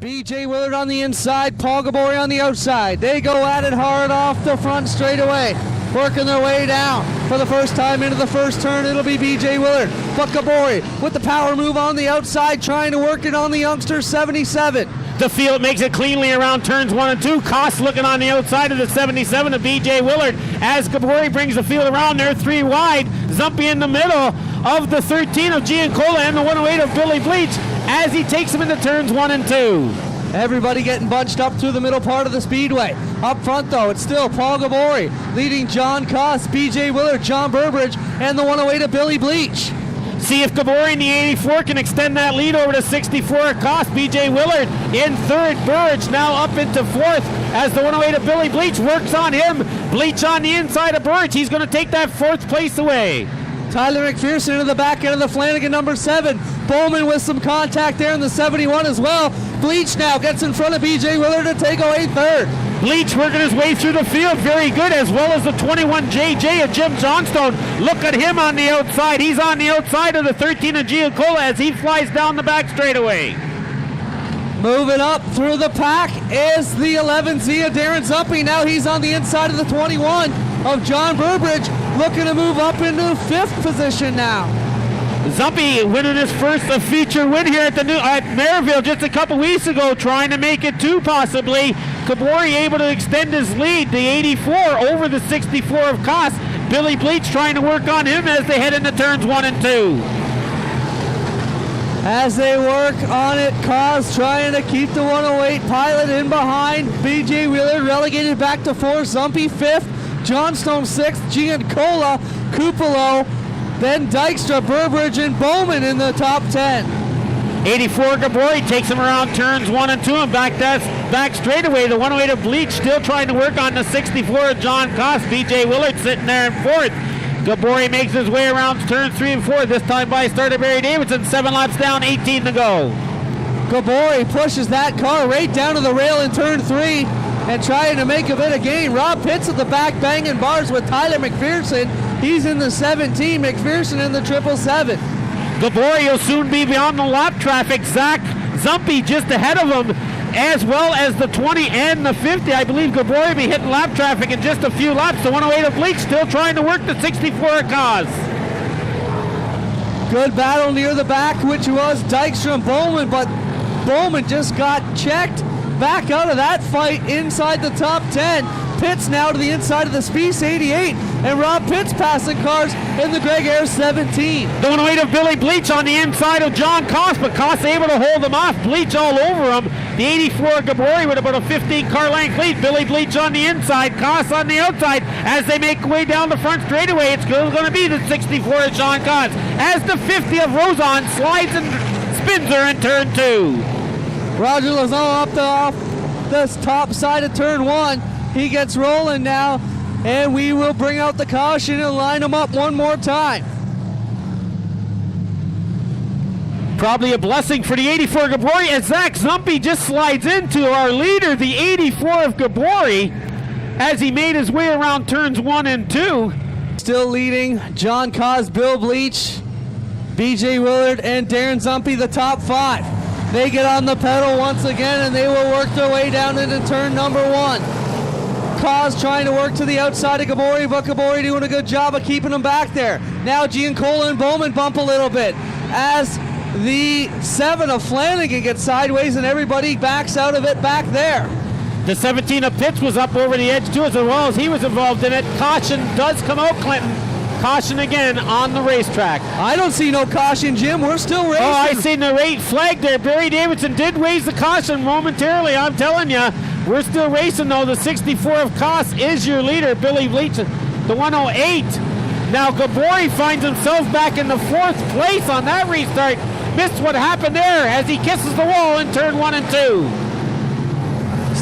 BJ Willard on the inside, Paul Gabori on the outside. They go at it hard off the front straightaway, working their way down. For the first time into the first turn, it'll be BJ Willard. But Gabori with the power move on the outside, trying to work it on the youngster 77. The field makes it cleanly around turns 1 and 2. Koss looking on the outside of the 77 of BJ Willard as Gabori brings the field around there, 3 wide. Zumpy in the middle of the 13 of Giancola and the 108 of Billy Bleich as he takes them into turns 1 and 2. Everybody getting bunched up through the middle part of the speedway. Up front, though, it's still Paul Gabori leading John Koss, BJ Willard, John Burbridge, and the 108 of Billy Bleich. See if Gabori in the 84 can extend that lead over to 64 Koss. BJ Willard in third. Burridge now up into fourth as the 108 of Billy Bleich works on him. Bleich on the inside of Burridge. He's going to take that fourth place away. Tyler McPherson into the back end of the Flanagan number 7. Bowman with some contact there in the 71 as well. Bleich now gets in front of BJ Willard to take away third. Bleich working his way through the field very good, as well as the 21 JJ of Jim Johnstone. Look at him on the outside. He's on the outside of the 13 of Giancola as he flies down the back straightaway. Moving up through the pack is the 11Z of Darren Zumpy. Now he's on the inside of the 21 of John Burbridge, looking to move up into 5th position now. Zumpy winning his first feature win here at Maryville just a couple weeks ago, trying to make it 2 possibly. Gabori able to extend his lead, the 84 over the 64 of Koss. Billy Bleich trying to work on him as they head into turns 1 and 2. As they work on it, Koss trying to keep the 108 pilot in behind. BJ Wheeler relegated back to 4th, Zumpy 5th, Johnstone 6th, Giancola, Cupolo, then Dykstra, Burbridge, and Bowman in the top 10. 84 Gabori takes him around turns 1 and 2 and back straightaway. The 108 of Bleich still trying to work on the 64 of John Koss. BJ Willard sitting there in 4th. Gabori makes his way around turns 3 and 4, this time by starter Barry Davidson. 7 laps down, 18 to go. Gabori pushes that car right down to the rail in turn 3 and trying to make a bit of gain. Rob Pitts at the back banging bars with Tyler McPherson. He's in the 17, McPherson in the 777. Gabori will soon be beyond the lap traffic. Zach Zumpy just ahead of him, as well as the 20 and the 50. I believe Gabori will be hitting lap traffic in just a few laps. The 108 of Bleich still trying to work the 64 of Koss. Good battle near the back, which was Dykstra and Bowman, but Bowman just got checked back out of that fight inside the top 10. Pitts now to the inside of the Spies 88, and Rob Pitts passing cars in the Greg Ayres 17. The 108 of Billy Bleich on the inside of John Koss, but Koss able to hold him off. Bleich all over him. The 84 Gabori with about a 15 car length lead. Billy Bleich on the inside, Koss on the outside. As they make way down the front straightaway, it's still going to be the 64 of John Koss. As the 50 of Roson slides and spins her in turn 2. Roger Lazon up off this top side of turn 1. He gets rolling now, and we will bring out the caution and line him up one more time. Probably a blessing for the 84 Gabori as Zach Zumpy just slides into our leader, the 84 of Gabori, as he made his way around turns 1 and 2. Still leading, John Koss, Bill Bleich, BJ Willard, and Darren Zumpy, the top 5. They get on the pedal once again, and they will work their way down into turn number 1. Koss trying to work to the outside of Gabori, but Gabori doing a good job of keeping him back there. Now Giancola and Bowman bump a little bit as the 7 of Flanagan gets sideways and everybody backs out of it back there. The 17 of Pitts was up over the edge too, as well as he was involved in it. Caution does come out, Clinton. Caution again on the racetrack. I don't see no caution, Jim. We're still racing. Oh, I seen the rate flag there. Barry Davidson did raise the caution momentarily, I'm telling you. We're still racing, though. The 64 of Koss is your leader, Billy Bleich, the 108. Now Gabori finds himself back in the 4th place on that restart. Missed what happened there as he kisses the wall in turn 1 and 2.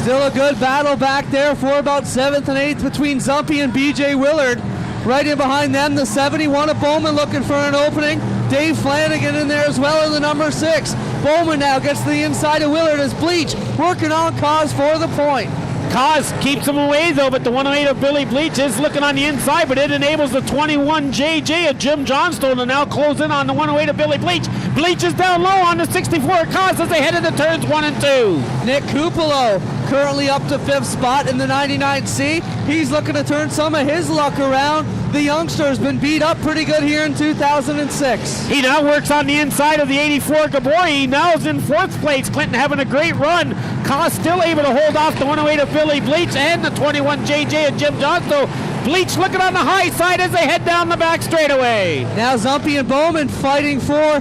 Still a good battle back there for about 7th and 8th between Zumpy and BJ Willard. Right in behind them, the 71 of Bowman looking for an opening. Dave Flanagan in there as well in the number 6. Bowman now gets to the inside of Willard as Bleich working on Koss for the point. Cause keeps him away though, but the 108 of Billy Bleich is looking on the inside, but it enables the 21 JJ of Jim Johnstone to now close in on the 108 of Billy Bleich. Bleich is down low on the 64 of Cause as they head into turns 1 and 2. Nick Kupalo currently up to 5th spot in the 99C. He's looking to turn some of his luck around. The youngster has been beat up pretty good here in 2006. He now works on the inside of the 84 Gabor. He now is in 4th place. Clinton having a great run. Cause still able to hold off the 108 of Billy Bleich and the 21 JJ of Jim Johnstone. Bleich looking on the high side as they head down the back straightaway. Now Zumpy and Bowman fighting for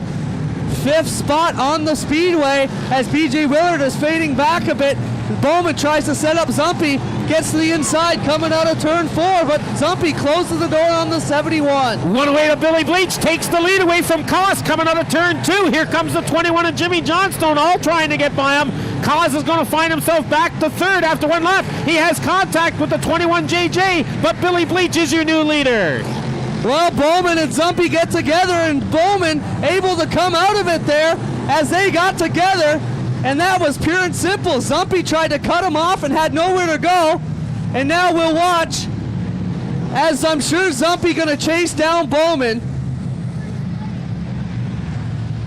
5th spot on the Speedway as BJ Willard is fading back a bit. Bowman tries to set up Zumpy, gets to the inside coming out of turn 4, but Zumpy closes the door on the 71. 108 of Billy Bleich takes the lead away from Cause coming out of turn 2. Here comes the 21 of Jimmy Johnstone, all trying to get by him. Cause is going to find himself back to 3rd after 1 lap. He has contact with the 21 JJ, but Billy Bleich is your new leader. Well, Bowman and Zumpy get together, and Bowman able to come out of it there as they got together, and that was pure and simple. Zumpy tried to cut him off and had nowhere to go, and now we'll watch as I'm sure Zumpy going to chase down Bowman.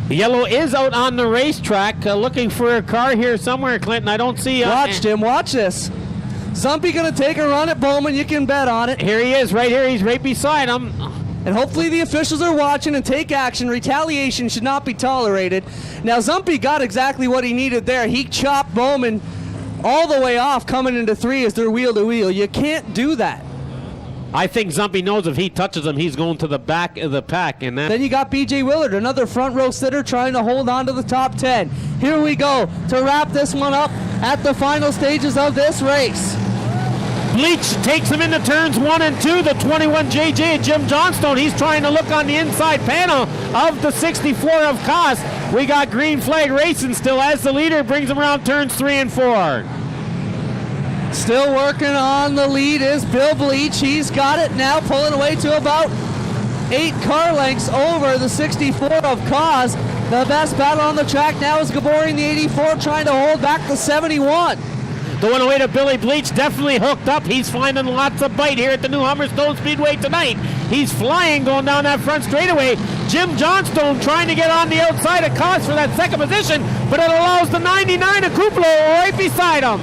Yellow is out on the racetrack looking for a car here somewhere, Clinton. I don't see... Watch, Tim, watch this. Zumpy going to take a run at Bowman. You can bet on it. Here he is, right here. He's right beside him. And hopefully the officials are watching and take action. Retaliation should not be tolerated. Now, Zumpy got exactly what he needed there. He chopped Bowman all the way off coming into 3 as they're wheel to wheel. You can't do that. I think Zumpy knows if he touches him, he's going to the back of the pack. And then you got BJ Willard, another front row sitter trying to hold on to the top 10. Here we go to wrap this one up at the final stages of this race. Bleich takes him into turns 1 and 2. The 21 JJ Jim Johnstone. He's trying to look on the inside panel of the 64 of Cause. We got green flag racing still as the leader brings him around turns 3 and 4. Still working on the lead is Bill Bleich. He's got it now, pulling away to about 8 car lengths over the 64 of Cause. The best battle on the track now is Gabor in the 84 trying to hold back the 71. The 108 of Billy Bleich definitely hooked up. He's finding lots of bite here at the new Humberstone Speedway tonight. He's flying going down that front straightaway. Jim Johnstone trying to get on the outside of Cause for that 2nd position, but it allows the 99 of Kupalo right beside him.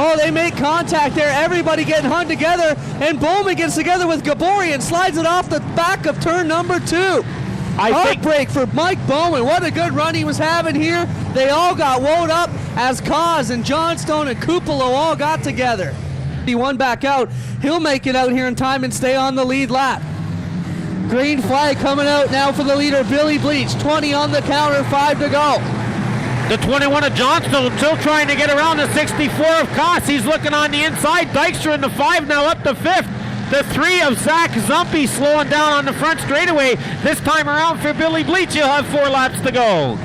Oh, they make contact there. Everybody getting hung together, and Bowman gets together with Gabor and slides it off the back of turn number 2. Heartbreak for Mike Bowman. What a good run he was having here. They all got wound up as Cause and Johnstone and Kupalo all got together. He won back out. He'll make it out here in time and stay on the lead lap. Green flag coming out now for the leader, Billy Bleich. 20 on the counter, 5 to go. The 21 of Johnstone still trying to get around the 64 of Cause. He's looking on the inside. Dykstra in the 5 now up to 5th. The 3 of Zach Zumpy slowing down on the front straightaway. This time around for Billy Bleich, he'll have 4 laps to go.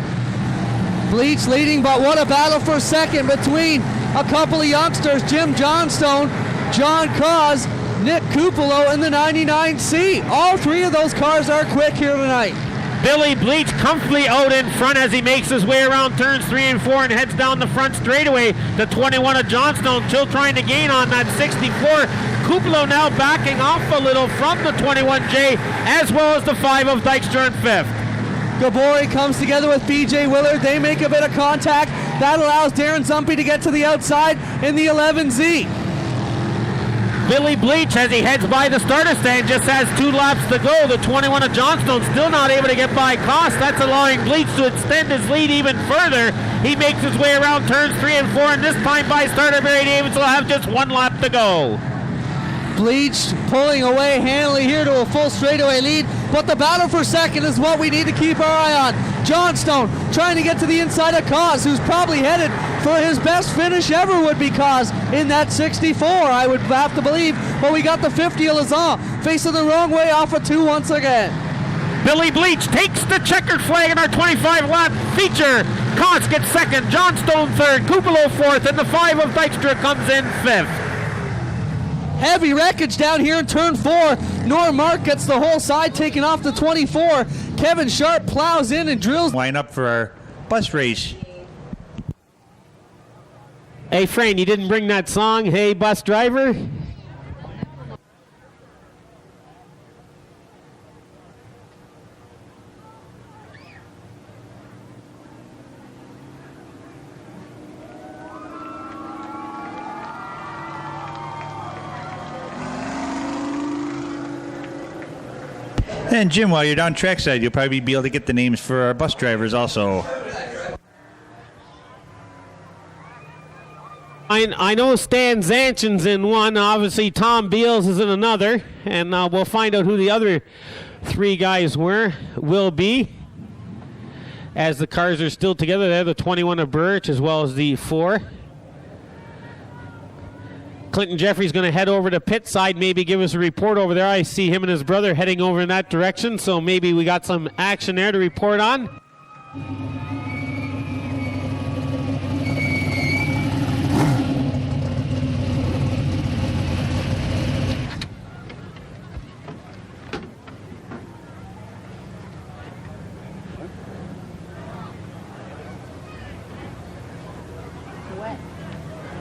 Bleich leading, but what a battle for 2nd between a couple of youngsters, Jim Johnstone, John Cause, Nick Kupalo, and the 99C. All 3 of those cars are quick here tonight. Billy Bleich comfortably out in front as he makes his way around turns 3 and 4 and heads down the front straightaway. The 21 of Johnstone still trying to gain on that 64. Kupalo now backing off a little from the 21J, as well as the 5 of Dykstra in 5th. Gabor comes together with BJ Willard. They make a bit of contact. That allows Darren Zumpy to get to the outside in the 11Z. Billy Bleich, as he heads by the starter stand, just has 2 laps to go. The 21 of Johnstone still not able to get by Cost. That's allowing Bleich to extend his lead even further. He makes his way around turns 3 and 4, and this time by starter Barry Davis will have just 1 lap to go. Bleich pulling away handily here to a full straightaway lead, but the battle for 2nd is what we need to keep our eye on. Johnstone trying to get to the inside of Cause, who's probably headed for his best finish ever would be Cause in that 64, I would have to believe. But we got the 50 of Lazan facing the wrong way off of 2 once again. Billy Bleich takes the checkered flag in our 25-lap feature. Cause gets 2nd, Johnstone 3rd, Kupalo 4th, and the 5 of Dykstra comes in 5th. Heavy wreckage down here in turn 4. Norm Mark gets the whole side taken off the 24. Kevin Sharp plows in and drills. Line up for our bus race. Hey, Fran, you didn't bring that song, Hey Bus Driver? And Jim, while you're down trackside, you'll probably be able to get the names for our bus drivers also. I know Stan Zanchin's in one. Obviously, Tom Beals is in another. And we'll find out who the other 3 guys will be. As the cars are still together, they're the 21 of Birch as well as the 4. Clinton Jeffrey's going to head over to pit side, maybe give us a report over there. I see him and his brother heading over in that direction, so maybe we got some action there to report on.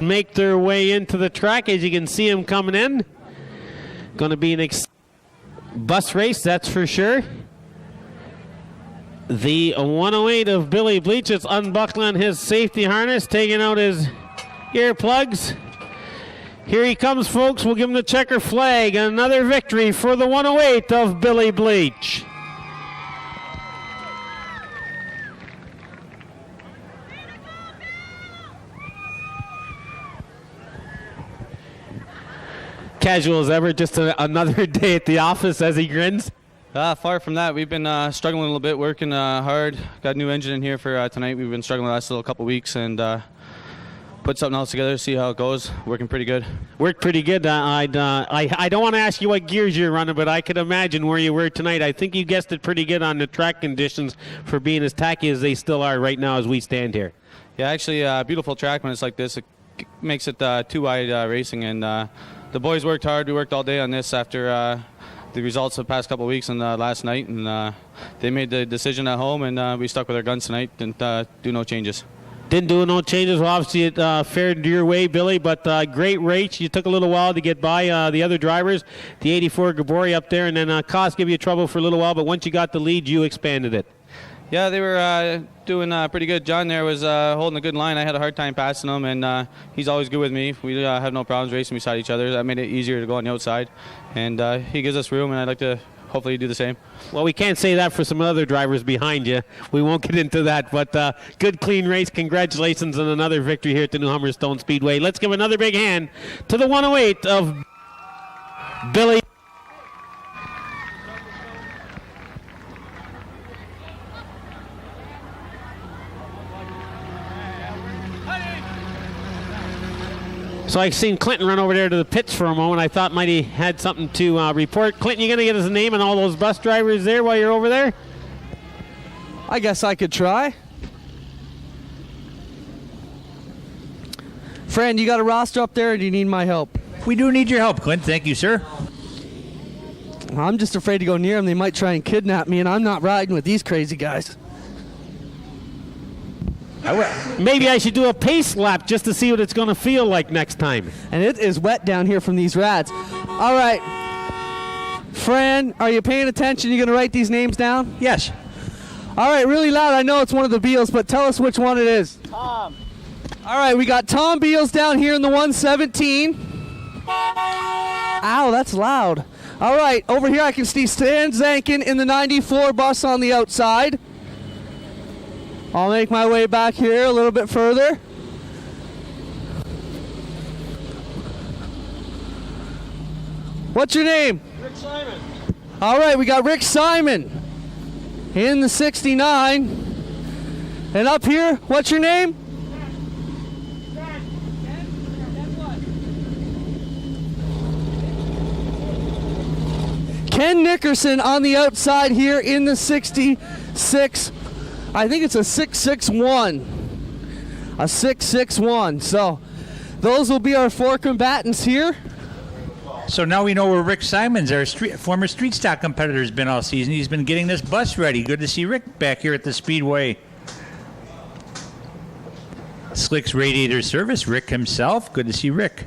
Make their way into the track. As you can see them coming in. Going to be an bus race, that's for sure. The 108 of Billy Bleich is unbuckling his safety harness, taking out his earplugs. Here he comes, folks. We'll give him the checker flag. Another victory for the 108 of Billy Bleich. Casual as ever, just another day at the office as he grins. Far from that. We've been struggling a little bit, working hard. Got a new engine in here for tonight. We've been struggling the last little couple weeks and put something else together, see how it goes. Working pretty good. Worked pretty good. I don't want to ask you what gears you're running, but I could imagine where you were tonight. I think you guessed it pretty good on the track conditions for being as tacky as they still are right now as we stand here. Yeah, actually, beautiful track when it's like this. It makes it too wide racing, and the boys worked hard. We worked all day on this after the results of the past couple of weeks and last night, and they made the decision at home, and we stuck with our guns tonight and do no changes. Didn't do no changes. Well, obviously, it fared your way, Billy, but great race. You took a little while to get by the other drivers, the 84 Gabori up there, and then Koss gave you trouble for a little while, but once you got the lead, you expanded it. Yeah, they were doing pretty good. John there was holding a good line. I had a hard time passing him, and he's always good with me. We have no problems racing beside each other. That made it easier to go on the outside, and he gives us room, and I'd like to hopefully do the same. Well, we can't say that for some other drivers behind you. We won't get into that, but good, clean race. Congratulations on another victory here at the New Humberstone Speedway. Let's give another big hand to the 108 of Billy. So I've seen Clinton run over there to the pits for a moment. I thought might he had something to report. Clinton, you going to get his name and all those bus drivers there while you're over there? I guess I could try. Fran, you got a roster up there, or do you need my help? We do need your help, Clint. Thank you, sir. I'm just afraid to go near them. They might try and kidnap me, and I'm not riding with these crazy guys. Maybe I should do a pace lap just to see what it's going to feel like next time. And it is wet down here from these rats. All right. Fran, are you paying attention? You going to write these names down? Yes. All right, really loud. I know it's one of the Beals, but tell us which one it is. Tom. All right, we got Tom Beals down here in the 117. Ow, that's loud. All right, over here I can see Stan Zankin in the 94 bus on the outside. I'll make my way back here a little bit further. What's your name? Rick Simon. All right, we got Rick Simon in the 69. And up here, what's your name? Ken Nickerson on the outside here in the 66. I think it's a 661. A 661. So those will be our 4 combatants here. So now we know where Rick Simons, our former street stock competitor, has been all season. He's been getting this bus ready. Good to see Rick back here at the Speedway. Slick's Radiator Service, Rick himself. Good to see Rick.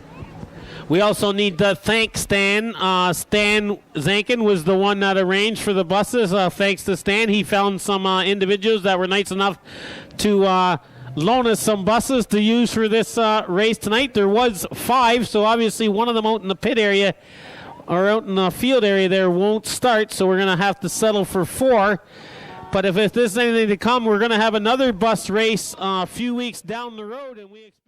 We also need to thank Stan. Stan Zankin was the one that arranged for the buses. Thanks to Stan, he found some individuals that were nice enough to loan us some buses to use for this race tonight. There was 5, so obviously one of them out in the pit area or out in the field area there won't start, so we're going to have to settle for 4. But if there's anything to come, we're going to have another bus race a few weeks down the road, and we expect